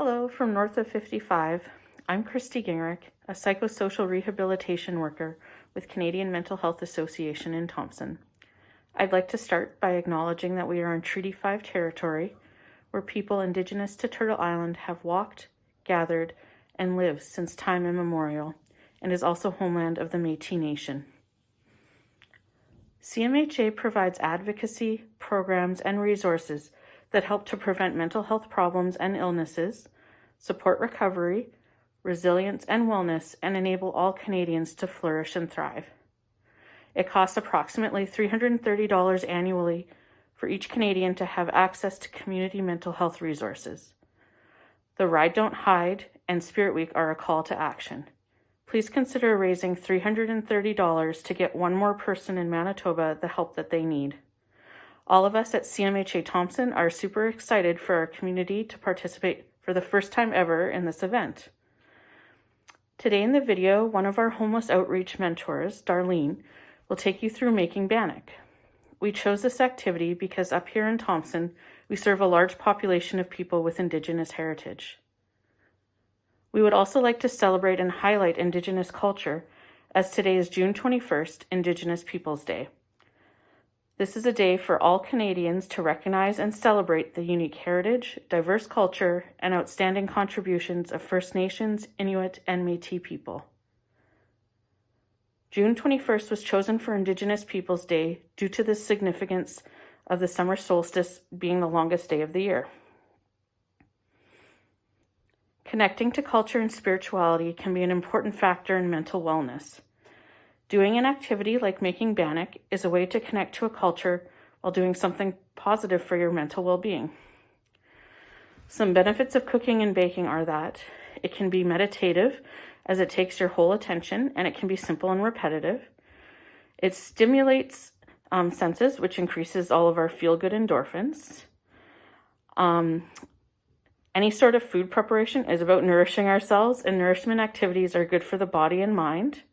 Hello from north of 55. I'm Christy Gingrich, a psychosocial rehabilitation worker with Canadian Mental Health Association in Thompson. I'd like to start by acknowledging that we are on Treaty 5 territory, where people Indigenous to Turtle Island have walked, gathered, and lived since time immemorial, and is also homeland of the Métis Nation. CMHA provides advocacy, programs, and resources that help to prevent mental health problems and illnesses, support recovery, resilience, and wellness, and enable all Canadians to flourish and thrive. It costs approximately $330 annually for each Canadian to have access to community mental health resources. The Ride Don't Hide and Spirit Week are a call to action. Please consider raising $330 to get one more person in Manitoba the help that they need. All of us at CMHA Thompson are super excited for our community to participate for the first time ever in this event. Today in the video, one of our homeless outreach mentors, Darlene, will take you through making Bannock. We chose this activity because up here in Thompson, we serve a large population of people with Indigenous heritage. We would also like to celebrate and highlight Indigenous culture, as today is June 21st, Indigenous Peoples Day. This is a day for all Canadians to recognize and celebrate the unique heritage, diverse culture, and outstanding contributions of First Nations, Inuit, and Métis people. June 21st was chosen for Indigenous Peoples Day due to the significance of the summer solstice being the longest day of the year. Connecting to culture and spirituality can be an important factor in mental wellness. Doing an activity like making Bannock is a way to connect to a culture while doing something positive for your mental well-being. Some benefits of cooking and baking are that it can be meditative as it takes your whole attention, and it can be simple and repetitive. It stimulates senses, which increases all of our feel-good endorphins. Any sort of food preparation is about nourishing ourselves, and nourishment activities are good for the body and mind.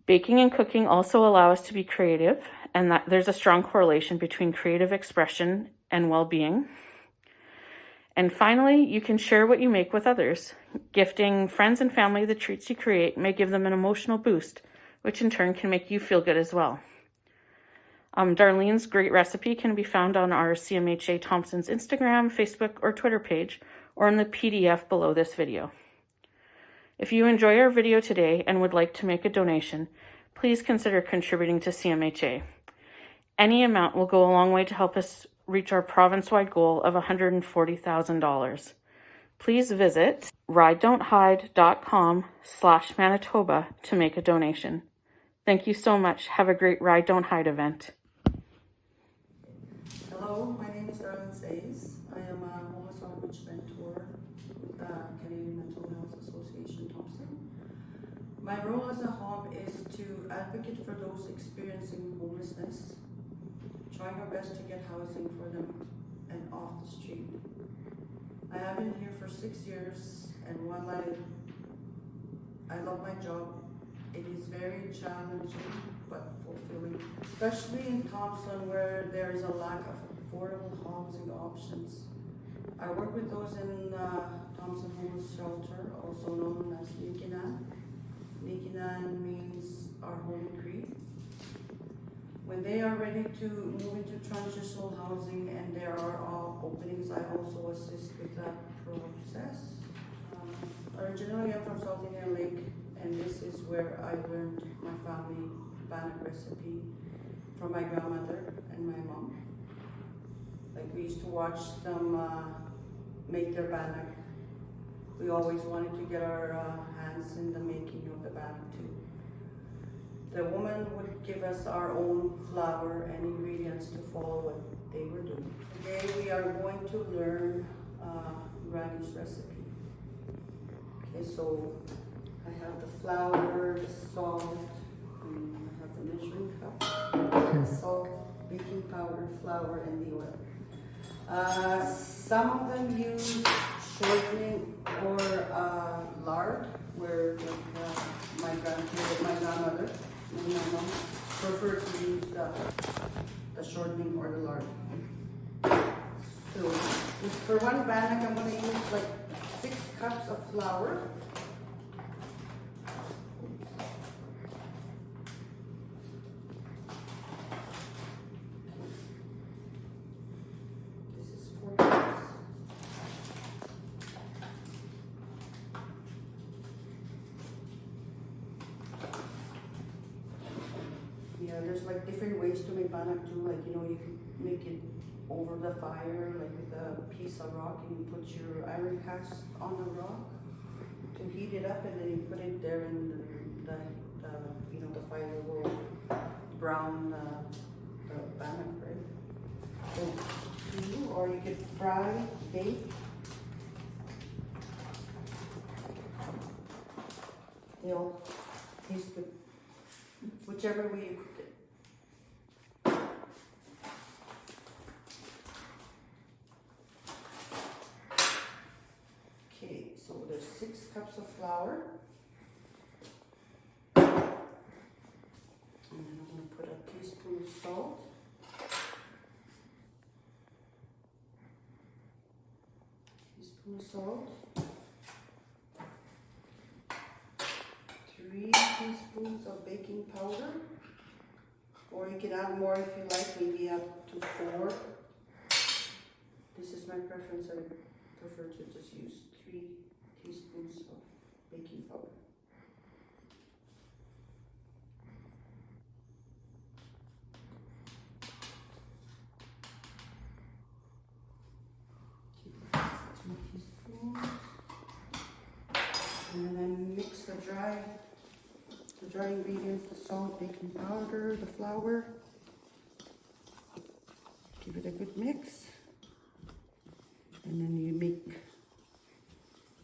Baking and cooking also allow us to be creative, and that there's a strong correlation between creative expression and well-being. And finally, you can share what you make with others. Gifting friends and family the treats you create may give them an emotional boost, which in turn can make you feel good as well. Darlene's great recipe can be found on our CMHA Thompson's Instagram, Facebook, or Twitter page, or in the PDF below this video. If you enjoy our video today and would like to make a donation, please consider contributing to CMHA. Any amount will go a long way to help us reach our province-wide goal of $140,000. Please visit ridedon'thide.com/Manitoba to make a donation. Thank you so much. Have a great Ride Don't Hide event. Hello, my name is Darlene Sayies. I am a homeless outreach mentor with the Canadian Mental Health Association Thompson. My role as a HOM is to advocate for those experiencing homelessness, trying our best to get housing for them and off the street. I have been here for 6 years, and while I love my job, it is very challenging but fulfilling, especially in Thompson where there is a lack of affordable housing options. I work with those in Thompson Homeless Shelter, also known as Nikinan. Nikinan means our home Cree. When they are ready to move into transitional housing and there are all openings, I also assist with that process. Originally I'm from Salting Lake, and this is where I learned my family Bannock recipe from my grandmother and my mom. Like, we used to watch them make their Bannock. We always wanted to get our hands in the making of the Bannock too. The woman would give us our own flour and ingredients to follow what they were doing. Today we are going to learn Granny's recipe. Okay, so I have the flour, the salt, and I have the measuring cup, salt, baking powder, flour, and the oil. Some of them use shortening or lard, where my grandmother and my mom prefer to use the shortening or the lard. So So for one bannock, I'm going to use like 6 cups of flour. This is 4 cups. Yeah, there's like different ways to make bannock too. Like, you know, you can make it over the fire, like with a piece of rock, and you put your iron cast on the rock to heat it up, and then you put it there, and the you know, the fire will brown the bannock, right? So, or you could fry, bake. They all taste good, whichever way you cook it. Okay, so there's 6 cups of flour. And then I'm going to put a teaspoon of salt. Teaspoon of salt. 3 teaspoons of baking powder. Or you can add more if you like, maybe up to 4. This is my preference. I prefer to just use 3 teaspoons of baking powder. Okay, 2 teaspoons. And then I mix the dry ingredients, the salt, baking powder, the flour. Give it a good mix. And then you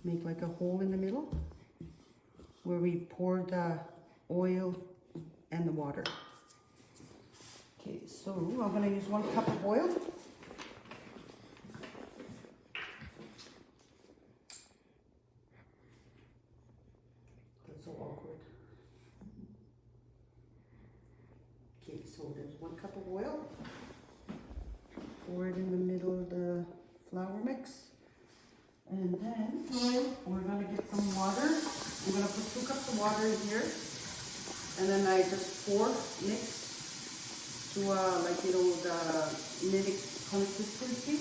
make like a hole in the middle where we pour the oil and the water. Okay, so I'm going to use 1 cup of oil. That's so awkward. Okay, so there's 1 cup of oil. Pour it in the middle of the flour mix. And then we're going to get some water. I'm going to put 2 cups of water in here. And then I just mix to like, you know, the milk consistency.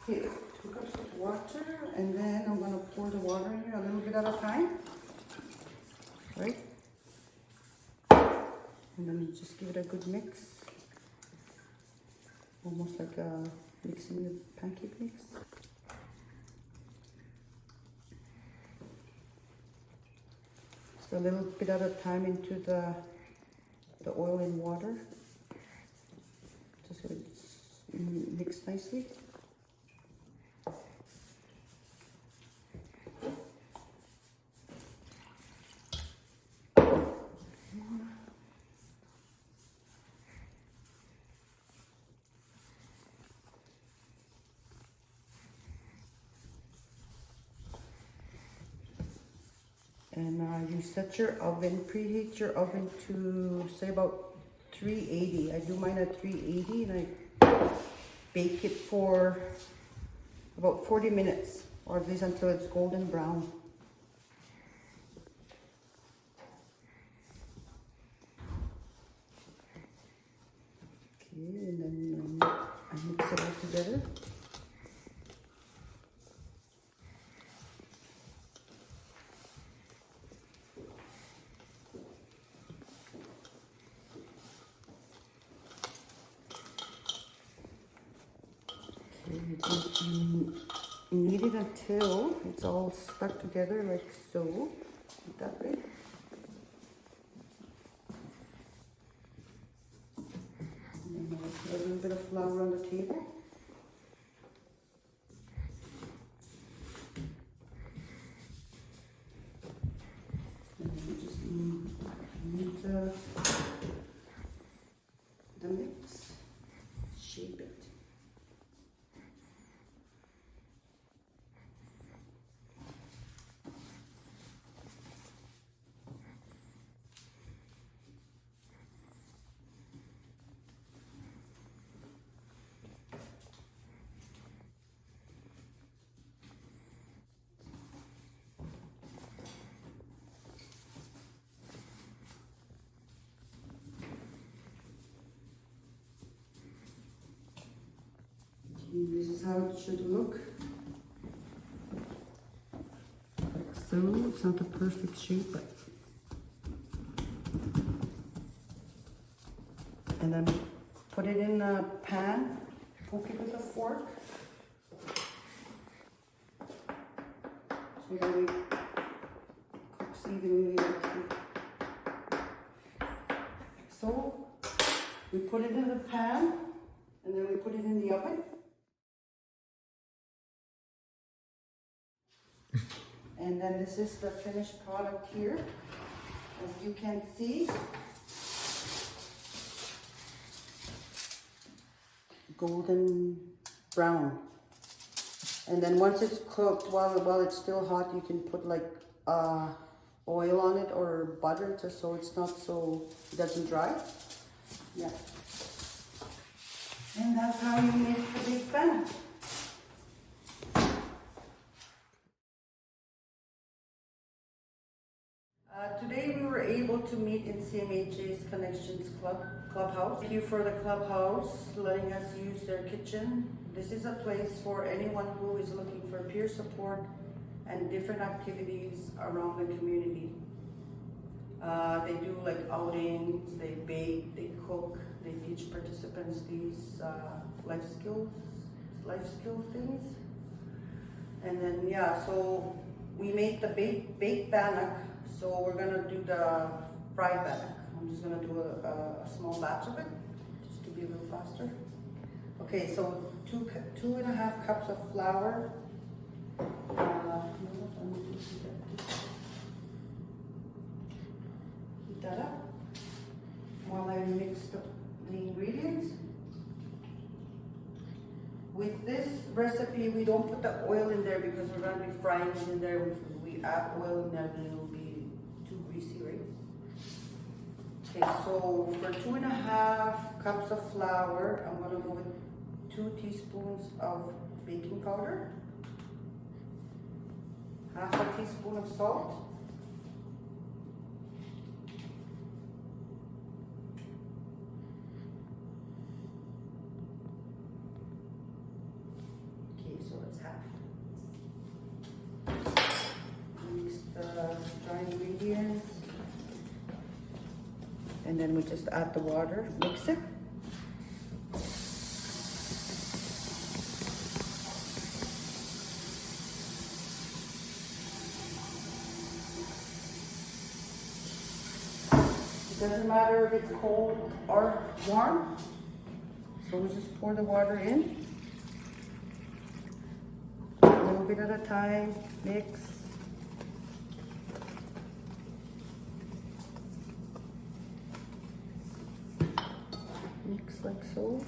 Okay, 2 cups of water. And then I'm going to pour the water in here a little bit at a time. Right? And then you just give it a good mix. Almost like mixing the pancake mix. Just a little bit at a time into the oil and water. Just so it's mixed nicely. And you set your oven, preheat your oven to say about 380. I do mine at 380 and I bake it for about 40 minutes, or at least until it's golden brown. Okay, and then I mix it all together. You knead it until it's all stuck together like so, like that way. And then I'll put a little bit of flour on the table. And then you just knead the mix, shape it. This is how it should look. Like so, it's not the perfect shape, but. And then put it in a pan, poke it with a fork. So that it cooks evenly like so. We put it in the pan, and then we put it in the oven. And then this is the finished product here. As you can see, golden brown. And then once it's cooked, while it's still hot, you can put like oil on it or butter just so it's not so, it doesn't dry. Yeah. And that's how you make the big bannock. Today we were able to meet in CMHA's Connections Clubhouse. Thank you for the clubhouse letting us use their kitchen. This is a place for anyone who is looking for peer support and different activities around the community. They do like outings, they bake, they cook, they teach participants these life skill things. And then yeah, so we made the baked bannock. So we're gonna do the fried bannock. I'm just gonna do a small batch of it, just to be a little faster. Okay, so 2.5 cups of flour. Heat that up while I mix the ingredients. With this recipe, we don't put the oil in there because we're gonna be frying it in there. If we add oil in there, then it will be too greasy, right? Okay, so for 2.5 cups of flour, I'm gonna go with 2 teaspoons of baking powder, half a teaspoon of salt, okay, so it's half. Mix the dry ingredients, and then we just add the water, mix it. It doesn't matter if it's cold or warm, so we just pour the water in, a little bit at a time, mix. Mix like so.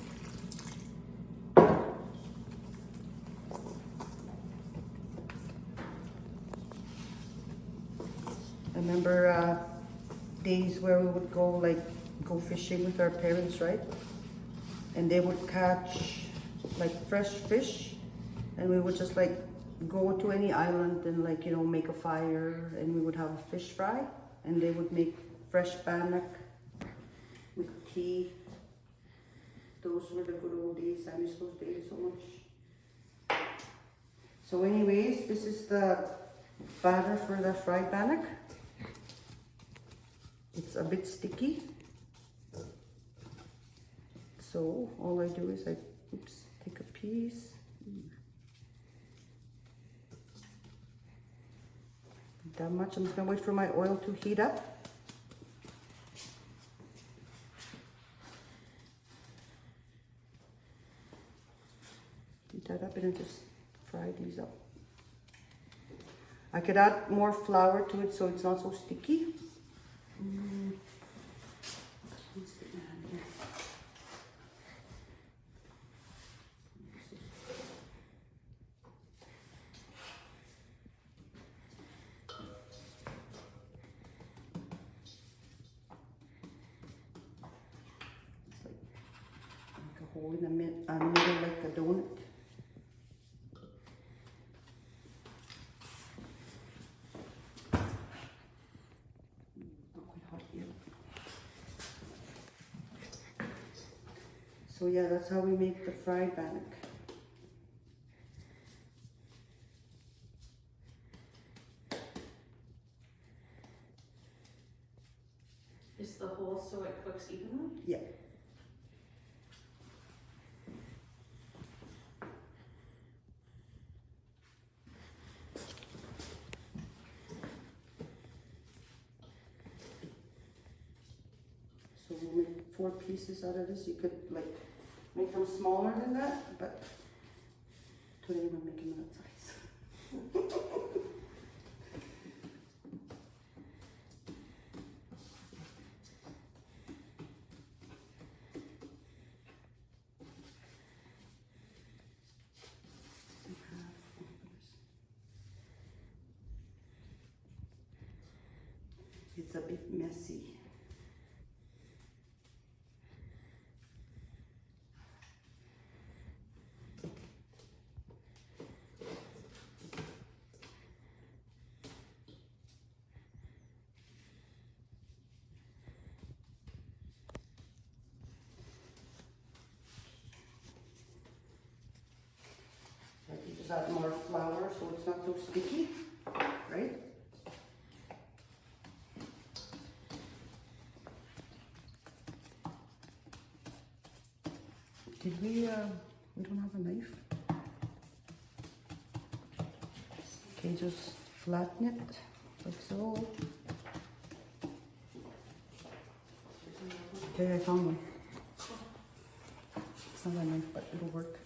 I remember days where we would go fishing with our parents, right? And they would catch like fresh fish, and we would just like go to any island and like, you know, make a fire, and we would have a fish fry, and they would make fresh bannock with tea. Those were the good old days. I miss those days so much. So anyways, this is the batter for the fried bannock. It's a bit sticky. So all I do is I take a piece. That much. I'm just gonna wait for my oil to heat up. Heat that up and then just fry these up. I could add more flour to it so it's not so sticky. Hole in the middle like a donut. Not quite hot yet. So yeah, that's how we make the fried bannock. Is the hole so it cooks evenly? Yeah. So we'll make 4 pieces out of this. You could like make them smaller than that, but today we're making them that size. It's a bit messy. You just add more flour so it's not so sticky, right? Did we don't have a knife. Okay, just flatten it, like so. Okay, I found one. It's not a knife, but it'll work.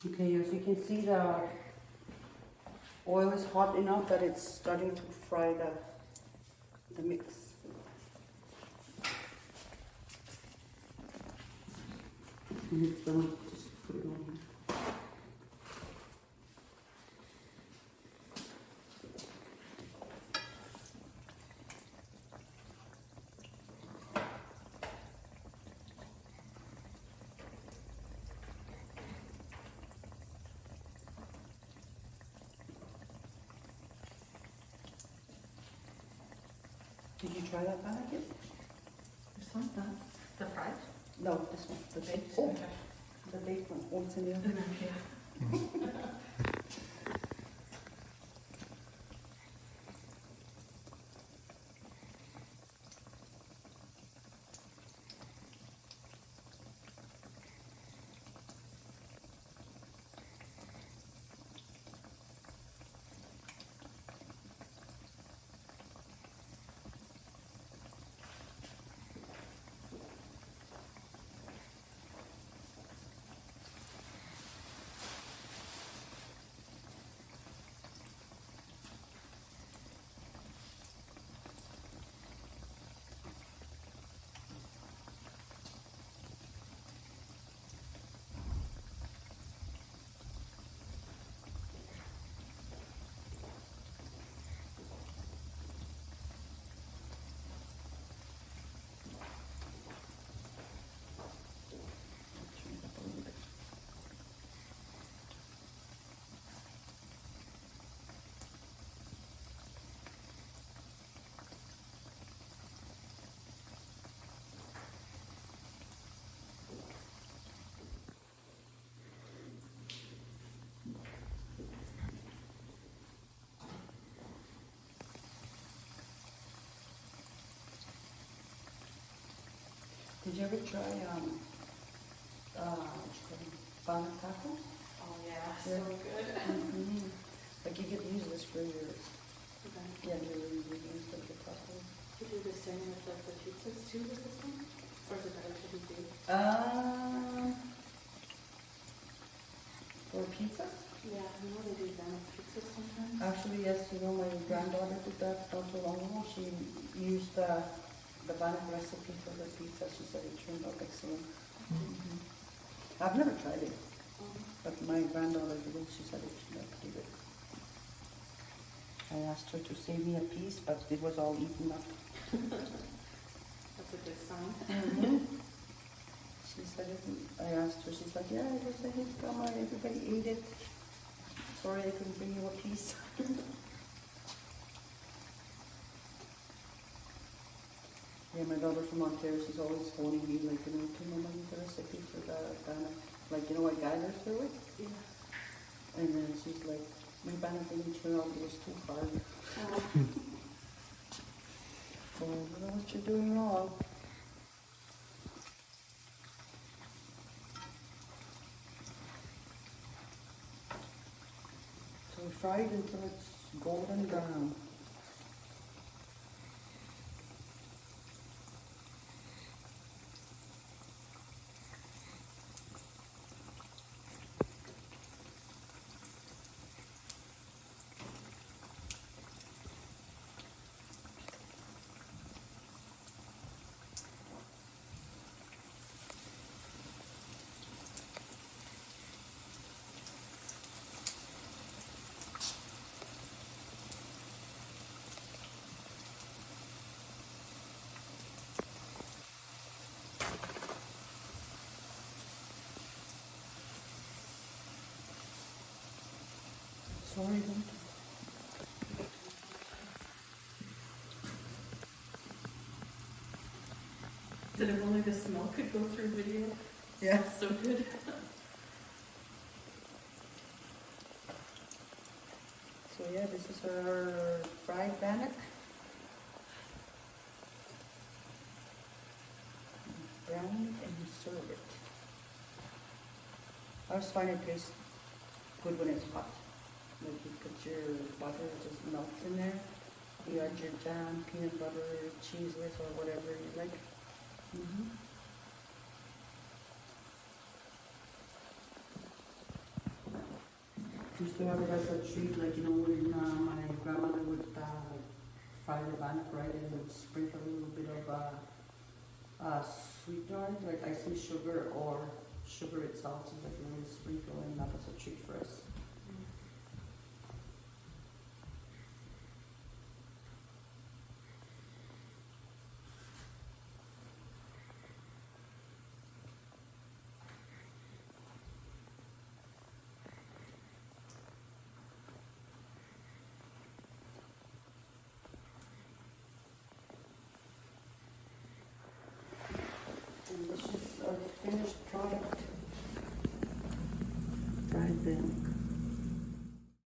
Okay, as you can see, the oil is hot enough that it's starting to fry the mix. And it's done, just put it on here. Did you try that bannock yet? This one? The fried? No, this one. The baked. Oh. Oh, the baked one. Oh, it's in the oven. Yeah. Did you ever try Bannock tacos? Oh yeah, Yeah. so good. Mm-hmm. Like you could use this for your Okay. your ingredients for the tacos. You do the same with like the pizzas too with this one? Or is it better to be big? For pizza? Yeah, you know they do Bannock pizzas sometimes. Actually, yes. You know, my granddaughter did that not too long ago. She used the Bannock recipe for the pizza. She said it turned out excellent. Mm-hmm. I've never tried it, but my granddaughter did it. She said it turned out pretty good. I asked her to save me a piece, but it was all eaten up. That's a good sign. Mm-hmm. She said it. I asked her. She's like, "Yeah, it was a hit, Grandma. Everybody ate it. Sorry, I couldn't bring you a piece." Yeah, my daughter from Ontario, she's always phoning me, like, you know, can I give the recipe for the Bannock? like, you know what guide her through it? Yeah. And then she's like, my Bannock didn't turn out, it was too hard. So, you know what you're doing wrong. So fry it until it's golden brown. Sorry, don't. Did if only the smell could go through video? Yeah. So good. So yeah, this is our fried Bannock. Brown it and you serve it. I always find it tastes good when it's hot. Like you put your butter, it just melts in there. You add your jam, peanut butter, cheese with, or whatever you like. Used to have it as a treat, like, you know, when my grandmother would fry the Bannock, right, and would sprinkle a little bit of sweetener on it, like icing sugar or sugar itself, so like a little sprinkle, and that was a treat for us. And this is our finished product. Fried Bannock.